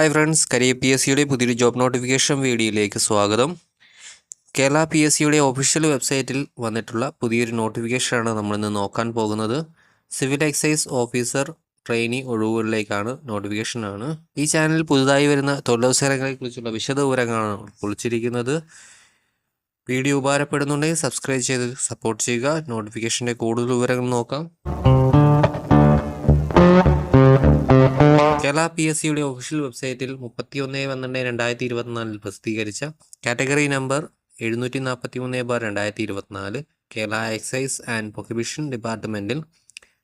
Hi friends, career P S സിയുടെ പുതിയൊരു job notification വീഡിയോയിലേക്ക് സ്വാഗതം. കേരള പി എസ് സിയുടെ ഒഫീഷ്യൽ വെബ്സൈറ്റിൽ വന്നിട്ടുള്ള പുതിയൊരു നോട്ടിഫിക്കേഷനാണ് നമ്മളിന്ന് നോക്കാൻ പോകുന്നത്. സിവിൽ എക്സൈസ് ഓഫീസർ ട്രെയിനി ഒഴിവുകളിലേക്കാണ് നോട്ടിഫിക്കേഷനാണ്. ഈ ചാനലിൽ പുതുതായി വരുന്ന തൊഴിലവസരങ്ങളെക്കുറിച്ചുള്ള വിശദ വിവരങ്ങളാണ് ഉൾക്കൊള്ളിച്ചിരിക്കുന്നത്. വീഡിയോ ഉപകാരപ്പെടുന്നുണ്ടെങ്കിൽ സബ്സ്ക്രൈബ് ചെയ്ത് സപ്പോർട്ട് ചെയ്യുക. നോട്ടിഫിക്കേഷൻ്റെ കൂടുതൽ വിവരങ്ങൾ നോക്കാം. കേരള പി എസ് സിയുടെ ഒഫീഷ്യൽ വെബ്സൈറ്റിൽ 31/12/2024 പ്രസിദ്ധീകരിച്ച category number 743/2024 Kerala excise and prohibition ഡിപ്പാർട്ട്മെൻറ്റിൽ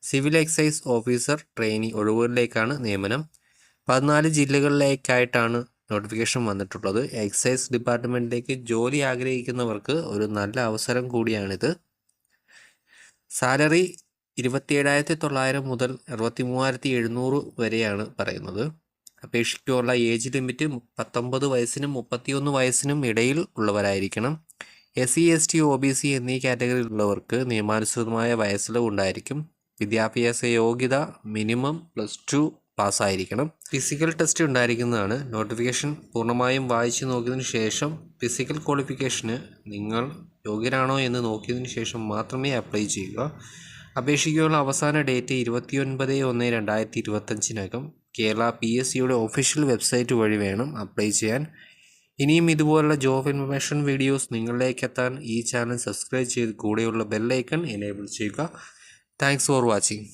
സിവിൽ എക്സൈസ് ഓഫീസർ ട്രെയിനി ഒഴിവുകളിലേക്കാണ് നിയമനം. 14 ജില്ലകളിലേക്കായിട്ടാണ് നോട്ടിഫിക്കേഷൻ വന്നിട്ടുള്ളത്. എക്സൈസ് ഡിപ്പാർട്ട്മെൻറ്റിലേക്ക് ജോലി ആഗ്രഹിക്കുന്നവർക്ക് ഒരു നല്ല അവസരം കൂടിയാണിത്. സാലറി 27,900 മുതൽ 63,700 വരെയാണ് പറയുന്നത്. അപേക്ഷിക്കാനുള്ള ഏജ് ലിമിറ്റ് 19 വയസ്സിനും 31 വയസ്സിനും ഇടയിൽ ഉള്ളവരായിരിക്കണം. SC ST OBC എന്നീ കാറ്റഗറിയിലുള്ളവർക്ക് നിയമാനുസൃതമായ വയസ്സിളവ് ഉണ്ടായിരിക്കും. വിദ്യാഭ്യാസ യോഗ്യത മിനിമം +2 പാസ്സായിരിക്കണം. ഫിസിക്കൽ ടെസ്റ്റ് ഉണ്ടായിരിക്കുന്നതാണ്. നോട്ടിഫിക്കേഷൻ പൂർണ്ണമായും വായിച്ചു നോക്കിയതിനു ശേഷം ഫിസിക്കൽ ക്വാളിഫിക്കേഷന് നിങ്ങൾ യോഗ്യരാണോ എന്ന് നോക്കിയതിനു ശേഷം മാത്രമേ അപ്ലൈ ചെയ്യുക. അപേക്ഷിക്കാനുള്ള അവസാന ഡേറ്റ് 29/1/2025 കേരള പി എസ് സിയുടെ ഒഫീഷ്യൽ വെബ്സൈറ്റ് വഴി വേണം അപ്ലൈ ചെയ്യാൻ. ഇനിയും ഇതുപോലുള്ള ജോബ് ഇൻഫർമേഷൻ വീഡിയോസ് നിങ്ങളിലേക്ക് എത്താൻ ഈ ചാനൽ സബ്സ്ക്രൈബ് ചെയ്ത് കൂടെയുള്ള ബെൽ ഐക്കൺ എനേബിൾ ചെയ്യുക. Thanks for watching.